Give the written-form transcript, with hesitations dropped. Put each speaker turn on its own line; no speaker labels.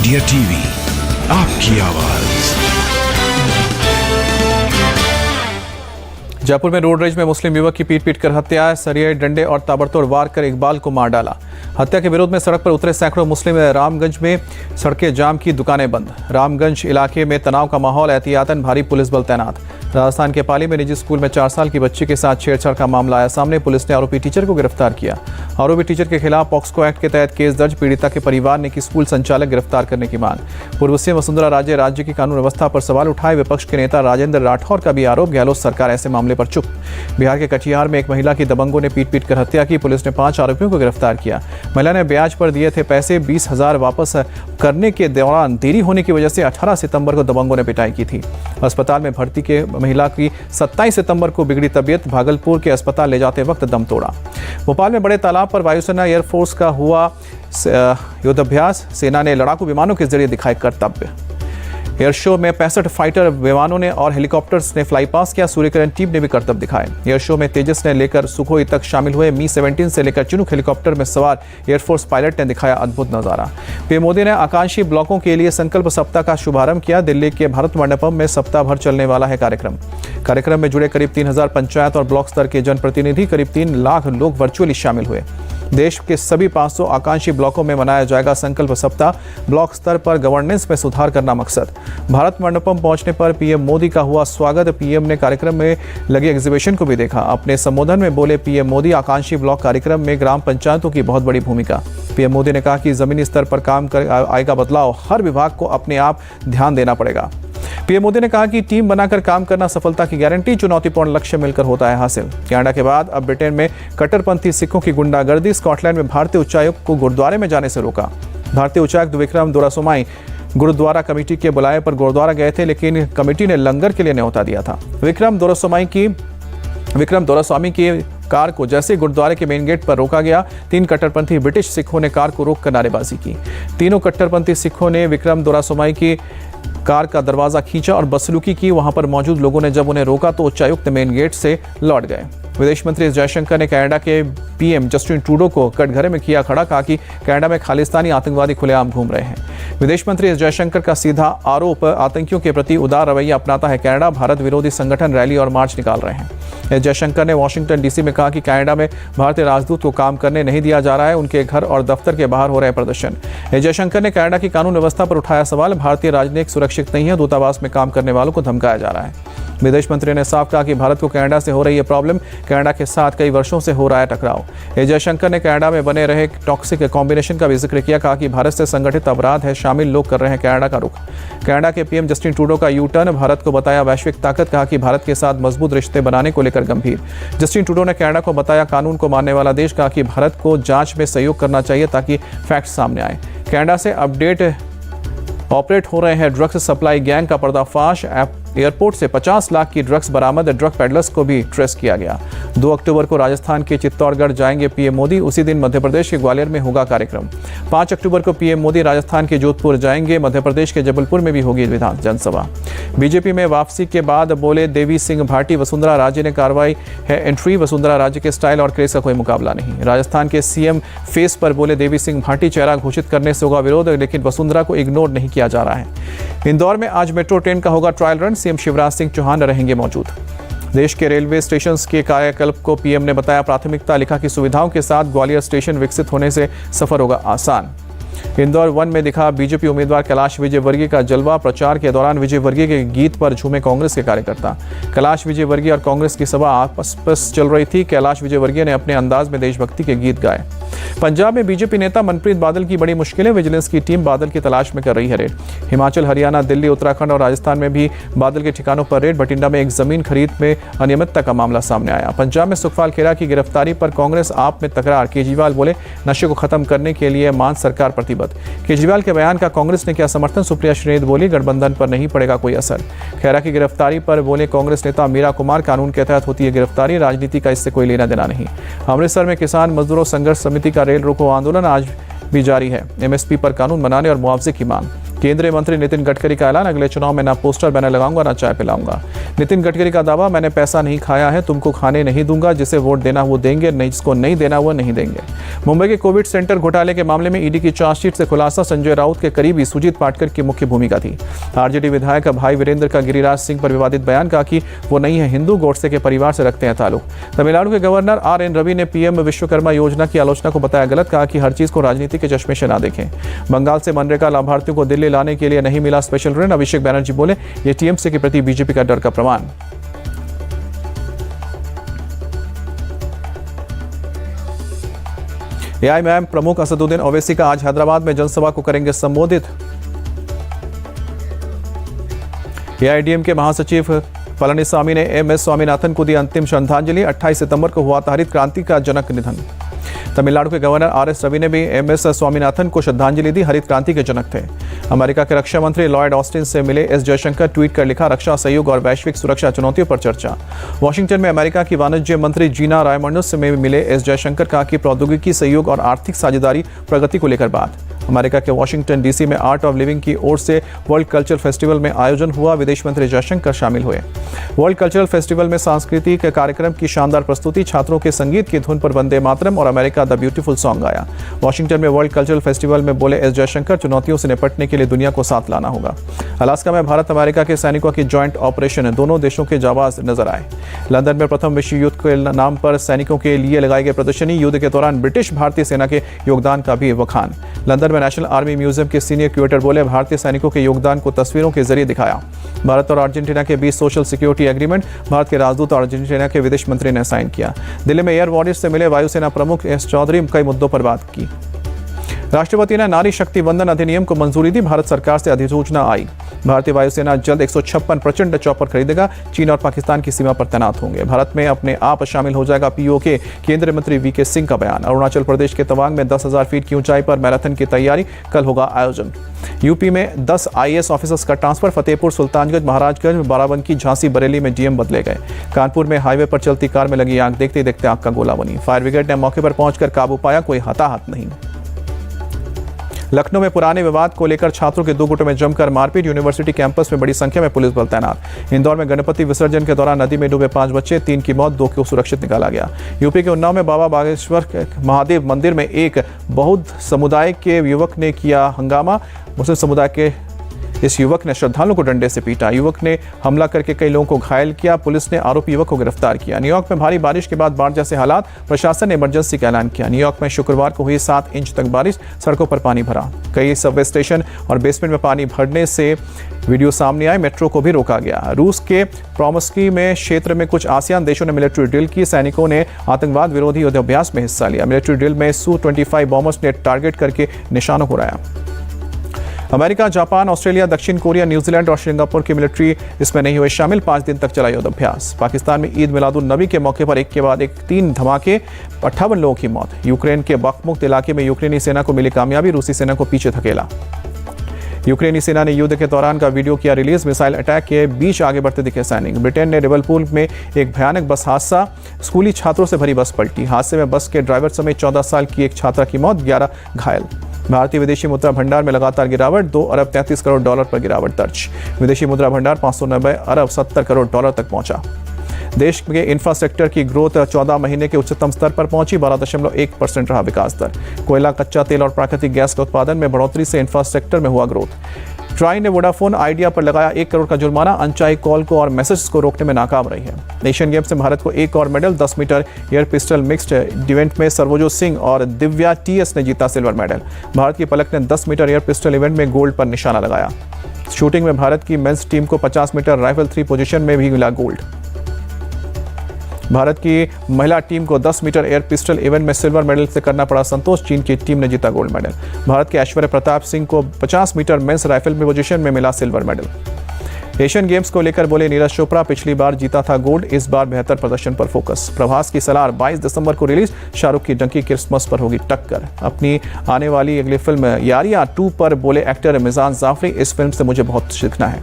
India TV, आपकी आवाज।
जयपुर में रोड रेज में मुस्लिम युवक की पीट कर हत्या, सरिये, डंडे और ताबड़तोड़ वार कर इकबाल को मार डाला। हत्या के विरोध में सड़क पर उतरे सैकड़ों मुस्लिम। रामगंज में सड़कें जाम की, दुकानें बंद। रामगंज इलाके में तनाव का माहौल, एहतियातन भारी पुलिस बल तैनात। राजस्थान के पाली में निजी स्कूल में 4 साल की बच्ची के साथ छेड़छाड़ का मामला आया सामने। पुलिस ने आरोपी टीचर को गिरफ्तार किया। आरोपी टीचर के खिलाफ पॉक्सो एक्ट के तहत केस दर्ज। पीड़िता के परिवार ने की स्कूल संचालक गिरफ्तार करने की मांग। पूर्व सीएम वसुंधरा राजे राज्य की कानून व्यवस्था पर सवाल उठाए। विपक्ष के नेता राजेंद्र राठौर का भी आरोप, गहलोत सरकार ऐसे मामले पर चुप। बिहार के कटिहार में एक महिला की दबंगों ने पीट कर हत्या की। पुलिस ने 5 आरोपियों को गिरफ्तार किया। महिला ने ब्याज पर दिए थे पैसे, 20,000 वापस करने के दौरान देरी होने की वजह से 18 सितंबर को दबंगों ने पिटाई की थी। अस्पताल में भर्ती के महिला की 27 सितंबर को बिगड़ी तबीयत, भागलपुर के अस्पताल ले जाते वक्त दम तोड़ा। भोपाल में बड़े तालाब पर वायुसेना एयरफोर्स का हुआ युद्धाभ्यास। सेना ने लड़ाकू विमानों के जरिए दिखाए कर्तव्य। एयर शो में 65 फाइटर विमानों ने और हेलीकॉप्टर्स ने फ्लाई पास किया। सूर्यकिरण टीम ने भी करतब दिखाए। एयर शो में तेजस ने लेकर सुखोई तक शामिल हुए। मी-17 से लेकर चिनूक हेलीकॉप्टर में सवार एयरफोर्स पायलट ने दिखाया अद्भुत नजारा। पीएम मोदी ने आकांक्षी ब्लॉकों के लिए संकल्प सप्ताह का शुभारंभ किया। दिल्ली के भारत मंडपम में सप्ताह भर चलने वाला है कार्यक्रम में जुड़े करीब 3000 पंचायत और ब्लॉक स्तर के जनप्रतिनिधि, करीब 3 लाख लोग वर्चुअली शामिल हुए। देश के सभी 500 आकांक्षी ब्लॉकों में मनाया जाएगा संकल्प सप्ताह। ब्लॉक स्तर पर गवर्नेंस में सुधार करना मकसद। भारत मंडपम पहुंचने पर पीएम मोदी का हुआ स्वागत। पीएम ने कार्यक्रम में लगे एग्जीबिशन को भी देखा। अपने संबोधन में बोले पीएम मोदी, आकांक्षी ब्लॉक कार्यक्रम में ग्राम पंचायतों की बहुत बड़ी भूमिका। पीएम मोदी ने कहा कि जमीनी स्तर पर काम कर आएगा बदलाव। हर विभाग को अपने आप ध्यान देना पड़ेगा। पीएम मोदी ने कहा कि टीम बनाकर काम करना सफलता की गारंटी। चुनौतीपूर्ण लक्ष्य मिलकर होता है हासिल। कनाडा के बाद अब ब्रिटेन में कट्टरपंथी सिखों की गुंडागर्दी। स्कॉटलैंड में भारतीय उच्चायुक्त को गुरुद्वारे में जाने से रोका। भारतीय उच्चायुक्त विक्रम दोरासोमाई गुरुद्वारा कमेटी के बुलाए पर गुरुद्वारा गए थे, लेकिन कमेटी ने लंगर के लिए न्योता दिया था। विक्रम दोरास्वामी की कार को जैसे गुरुद्वारे के मेन गेट पर रोका गया, 3 कट्टरपंथी ब्रिटिश सिखों ने कार को रोककर नारेबाजी की। तीनों कट्टरपंथी सिखों ने विक्रम दोरास्वामी की कार का दरवाजा खींचा और बदसलूकी की। वहां पर मौजूद लोगों ने जब उन्हें रोका तो उच्चायुक्त मेन गेट से लौट गए। विदेश मंत्री एस जयशंकर ने कनाडा के पीएम जस्टिन ट्रूडो को कटघरे में किया खड़ा। कहा कि कनाडा में खालिस्तानी आतंकवादी खुलेआम घूम रहे हैं। विदेश मंत्री एस जयशंकर का सीधा आरोप, आतंकियों के प्रति उदार रवैया अपनाता है कनाडा। भारत विरोधी संगठन रैली और मार्च निकाल रहे हैं। एस जयशंकर ने वॉशिंगटन डीसी में कहा कि कनाडा में भारतीय राजदूत को काम करने नहीं दिया जा रहा है। उनके घर और दफ्तर के बाहर हो रहे प्रदर्शन। एस जयशंकर ने कनाडा की कानून व्यवस्था पर उठाया सवाल। भारतीय राजनीति सुरक्षित नहीं है। दूतावास में काम करने वालों को धमकाया जा रहा है। विदेश मंत्री ने साफ कहा कि भारत को कनाडा से हो रही है प्रॉब्लम। कनाडा के साथ कई वर्षों से हो रहा है टकराव। एस जयशंकर ने कनाडा में बने रहे टॉक्सिक कॉम्बिनेशन का भी जिक्र किया। कहा कि भारत से संगठित अपराध है, शामिल लोग कर रहे हैं कनाडा का रुख। कनाडा के पीएम जस्टिन ट्रूडो का यू टर्न, भारत को बताया वैश्विक ताकत। कहा कि भारत के साथ मजबूत रिश्ते बनाने को लेकर गंभीर। जस्टिन ट्रूडो ने कनाडा को बताया कानून को मानने वाला देश। कहा कि भारत को जांच में सहयोग करना चाहिए ताकि फैक्ट सामने आए। कनाडा से ऑपरेट हो रहे हैं ड्रग्स सप्लाई गैंग का पर्दाफाश। एयरपोर्ट से 50 लाख की ड्रग्स बरामद। ड्रग पेडलर्स को भी ट्रेस किया गया। 2 अक्टूबर को राजस्थान के चित्तौड़गढ़ जाएंगे पीएम मोदी। उसी दिन मध्य प्रदेश के ग्वालियर में होगा कार्यक्रम। 5 अक्टूबर को पीएम मोदी राजस्थान के जोधपुर जाएंगे। मध्य प्रदेश के जबलपुर में भी होगी विधान जनसभा। बीजेपी में वापसी के बाद बोले देवी सिंह भाटी, वसुंधरा राजे ने कार्रवाई है एंट्री। वसुंधरा राजे के स्टाइल और क्रेज का कोई मुकाबला नहीं। राजस्थान के सीएम फेस पर बोले देवी सिंह भाटी, चेहरा घोषित करने से होगा विरोध, लेकिन वसुंधरा को इग्नोर नहीं किया जा रहा है। इंदौर में आज मेट्रो ट्रेन का होगा trial run. CM Shivraj Singh Chouhan रहेंगे मौजूद। देश के रेलवे स्टेशन के कायाकल्प को पीएम ने बताया प्राथमिकता। लिखा कि सुविधाओं के साथ ग्वालियर स्टेशन विकसित होने से सफर होगा आसान। इंदौर 1 में दिखा बीजेपी उम्मीदवार कैलाश विजयवर्गीय का जलवा। प्रचार के दौरान विजयवर्गीय के गीत पर झूमे कांग्रेस के कार्यकर्ता। कैलाश विजयवर्गीय और कांग्रेस की सभा आपस चल रही थी। कैलाश विजयवर्गीय ने अपने अंदाज में देशभक्ति के गीत गाए। पंजाब में बीजेपी नेता मनप्रीत बादल की बड़ी मुश्किलें। विजिलेंस की टीम बादल की तलाश में कर रही है रेड। हिमाचल, हरियाणा, दिल्ली, उत्तराखंड और राजस्थान में भी बादल के ठिकानों पर रेड। बठिंडा में एक जमीन खरीद में अनियमितता का मामला सामने आया। पंजाब में सुखपाल खेरा की गिरफ्तारी पर कांग्रेस आप में तकरार। केजरीवाल बोले नशे को खत्म करने के लिए मान सरकार प्रतिबद्ध। केजरीवाल के बयान का कांग्रेस ने किया समर्थन। सुप्रिया श्रीनेत बोली गठबंधन पर नहीं पड़ेगा कोई असर। खेरा की गिरफ्तारी पर बोले कांग्रेस नेता मीरा कुमार, कानून के तहत होती है गिरफ्तारी, राजनीति का इससे कोई लेना देना नहीं। अमृतसर में किसान मजदूरों संघर्ष समिति का रेल रोको आंदोलन आज भी जारी है। एमएसपी पर कानून बनाने और मुआवजे की मांग। केंद्रीय मंत्री नितिन गडकरी का ऐलान, अगले चुनाव में ना पोस्टर बैनर लगाऊंगा ना चाय पिलाऊंगा। नितिन गडकरी का दावा, मैंने पैसा नहीं खाया है, तुमको खाने नहीं दूंगा, जिसे वोट देना वो देंगे, नहीं जिसको नहीं देना वो नहीं देंगे। मुंबई के कोविड सेंटर घोटाले के मामले में ईडी की चार्जशीट से खुलासा, संजय राउत के करीबी सुजीत पाटकर की मुख्य भूमिका थी। आरजेडी विधायक भाई वीरेंद्र का गिरिराज सिंह पर विवादित बयान, कहा कि वो नहीं है हिंदू, गोडसे के परिवार से रखते हैं ताल्लुक। तमिलनाडु के गवर्नर आर.एन. रवि ने पीएम विश्वकर्मा योजना की आलोचना को बताया गलत, कहा कि हर चीज को राजनीति के चश्मे से ना देखें। बंगाल से मनरेगा लाभार्थियों को दिल्ली लाने के लिए नहीं मिला स्पेशल ऋण, अभिषेक बनर्जी बोले ये टीएमसी के प्रति बीजेपी का डर का प्रमाण। एआईएमआईएम प्रमुख असदुद्दीन ओवैसी का आज हैदराबाद में जनसभा को करेंगे संबोधित। एआईएडीएम के महासचिव पलनीसामी ने एमएस स्वामीनाथन को दी अंतिम श्रद्धांजलि। 28 सितंबर को हुआ था हरित क्रांति का जनक निधन। तमिलनाडु के गवर्नर आर.एस. रवि ने भी एमएस स्वामीनाथन को श्रद्धांजलि दी, हरित क्रांति के जनक थे। अमेरिका के रक्षा मंत्री लॉयड ऑस्टिन से मिले एस जयशंकर, ट्वीट कर लिखा, रक्षा सहयोग और वैश्विक सुरक्षा चुनौतियों पर चर्चा। वॉशिंगटन में अमेरिका की वाणिज्य मंत्री जीना रायमंडस से मिले एस जयशंकर, कहा कि प्रौद्योगिकी सहयोग और आर्थिक साझेदारी प्रगति को लेकर बात। अमेरिका के वॉशिंगटन डीसी में आर्ट ऑफ लिविंग की ओर से वर्ल्ड कल्चर फेस्टिवल में आयोजन हुआ, विदेश मंत्री जयशंकर शामिल हुए। वर्ल्ड कल्चरल फेस्टिवल में सांस्कृतिक कार्यक्रम की शानदार प्रस्तुति, छात्रों के संगीत की धुन पर वंदे मातरम और अमेरिका द ब्यूटीफुल सॉन्ग गाया। वॉशिंगटन में वर्ल्ड कल्चरल फेस्टिवल में बोले एस जयशंकर, चुनौतियों से निपटने के लिए दुनिया को साथ लाना होगा। अलास्का में भारत अमेरिका के सैनिकों की जॉइंट ऑपरेशन, दोनों देशों के जाबाज नजर आए। लंदन में प्रथम विश्व युद्ध के नाम पर सैनिकों के लिए लगाई गई प्रदर्शनी, युद्ध के दौरान ब्रिटिश भारतीय सेना के योगदान का भी बखान। लंदन में नेशनल आर्मी म्यूजियम के सीनियर क्यूरेटर बोले, भारतीय सैनिकों के योगदान को तस्वीरों के जरिए दिखाया। भारत और अर्जेंटीना के बीच सोशल सिक्योरिटी एग्रीमेंट, भारत के राजदूत और अर्जेंटीना के विदेश मंत्री ने साइन किया। दिल्ली में एयर वॉरियर्स से मिले वायुसेना प्रमुख एस चौधरी, कई मुद्दों पर बात की। राष्ट्रपति ने नारी शक्ति वंदन अधिनियम को मंजूरी दी, भारत सरकार से अधिसूचना आई। भारतीय वायुसेना जल्द 156 प्रचंड चॉपर खरीदेगा, चीन और पाकिस्तान की सीमा पर तैनात होंगे। भारत में अपने आप शामिल हो जाएगा पीओके, केंद्रीय मंत्री वीके सिंह का बयान। अरुणाचल प्रदेश के तवांग में 10,000 फीट की ऊंचाई पर मैराथन की तैयारी, कल होगा आयोजन। यूपी में 10 आईएएस ऑफिसर्स का ट्रांसफर, फतेहपुर, सुल्तानगंज, महाराजगंज, बाराबंकी, झांसी, बरेली में डीएम बदले गए। कानपुर में हाईवे पर चलती कार में लगी आग, देखते देखते आग का गोला बनी। फायर ब्रिगेड ने मौके पर पहुंचकर काबू पाया, कोई हताहत नहीं। लखनऊ में पुराने विवाद को लेकर छात्रों के 2 गुटों में जमकर मारपीट, यूनिवर्सिटी कैंपस में बड़ी संख्या में पुलिस बल तैनात। इंदौर में गणपति विसर्जन के दौरान नदी में डूबे 5 बच्चे, 3 की मौत, 2 को सुरक्षित निकाला गया। यूपी के उन्नाव में बाबा बागेश्वर महादेव मंदिर में एक बौद्ध समुदाय के युवक ने किया हंगामा। मुस्लिम समुदाय के इस युवक ने श्रद्धालुओं को डंडे से पीटा। युवक ने हमला करके कई लोगों को घायल किया। पुलिस ने आरोपी युवक को गिरफ्तार किया। न्यूयॉर्क में भारी बारिश के बाद बाढ़ जैसे हालात, प्रशासन ने इमरजेंसी का ऐलान किया। न्यूयॉर्क में शुक्रवार को हुई 7 इंच तक बारिश, सड़कों पर पानी भरा। कई सबवे स्टेशन और बेसमेंट में पानी भरने से वीडियो सामने आए। मेट्रो को भी रोका गया। रूस के प्रोमस्की में क्षेत्र में कुछ आसियान देशों ने मिलिट्री ड्रिल की। सैनिकों ने आतंकवाद विरोधी युद्धाभ्यास में हिस्सा लिया। मिलिट्री ड्रिल में Su-25 बॉम्बर्स ने टारगेट करके निशानों को उड़ाया। अमेरिका, जापान, ऑस्ट्रेलिया, दक्षिण कोरिया, न्यूजीलैंड और सिंगापुर की मिलिट्री इसमें नहीं हुए शामिल। 5 दिन तक चला युद्धाभ्यास। पाकिस्तान में ईद मिलादुन नबी के मौके पर एक के बाद एक 3 धमाके, 58 लोगों की मौत। यूक्रेन के बख्मुक्त इलाके में यूक्रेनी सेना को मिली कामयाबी, रूसी सेना को पीछे धकेला। यूक्रेनी सेना ने युद्ध के दौरान का वीडियो किया रिलीज। मिसाइल अटैक के बीच आगे बढ़ते दिखे सैनिक। ब्रिटेन ने लिवरपूल में एक भयानक बस हादसा, स्कूली छात्रों से भरी बस पलटी। हादसे में बस के ड्राइवर समेत 14 साल की एक छात्रा की मौत, 11 घायल। भारतीय विदेशी मुद्रा भंडार में लगातार गिरावट, $2 अरब 33 करोड़ पर गिरावट दर्ज। विदेशी मुद्रा भंडार 590 अरब 70 करोड़ तक पहुंचा। देश के इंफ्रास्ट्रक्चर की ग्रोथ 14 महीने के उच्चतम स्तर पर पहुंची, 12.1% रहा विकास दर। कोयला, कच्चा तेल और प्राकृतिक गैस के उत्पादन में बढ़ोतरी से इंफ्रास्ट्रक्चर में हुआ ग्रोथ। ट्राई ने वोडाफोन आइडिया पर लगाया 1 करोड़ का जुर्माना, अनचाही कॉल को और मैसेज को रोकने में नाकाम रही है। एशियन गेम्स में भारत को एक और medal, 10 metre air pistol mixed event में सर्वोजो सिंह और दिव्या टीएस ने जीता सिल्वर मेडल। भारत की पलक ने 10 मीटर एयर पिस्टल इवेंट में गोल्ड पर निशाना लगाया। शूटिंग में भारत की मेंस टीम को 50 मीटर राइफल 3 पोजीशन में भी मिला गोल्ड। भारत की महिला टीम को 10 मीटर एयर पिस्टल इवेंट में सिल्वर मेडल से करना पड़ा संतोष, चीन की टीम ने जीता गोल्ड मेडल। भारत के ऐश्वर्य प्रताप सिंह को 50 मीटर मेंस राइफल में पोजीशन में मिला सिल्वर मेडल। एशियन गेम्स को लेकर बोले नीरज चोपड़ा, पिछली बार जीता था गोल्ड, इस बार बेहतर प्रदर्शन पर फोकस। प्रभास की सलार 22 दिसंबर को रिलीज, शाहरुख की डंकी क्रिसमस पर होगी टक्कर। अपनी आने वाली अगली फिल्म यारियां 2 पर बोले एक्टर मिजान जाफरी, इस फिल्म से मुझे बहुत सीखना है।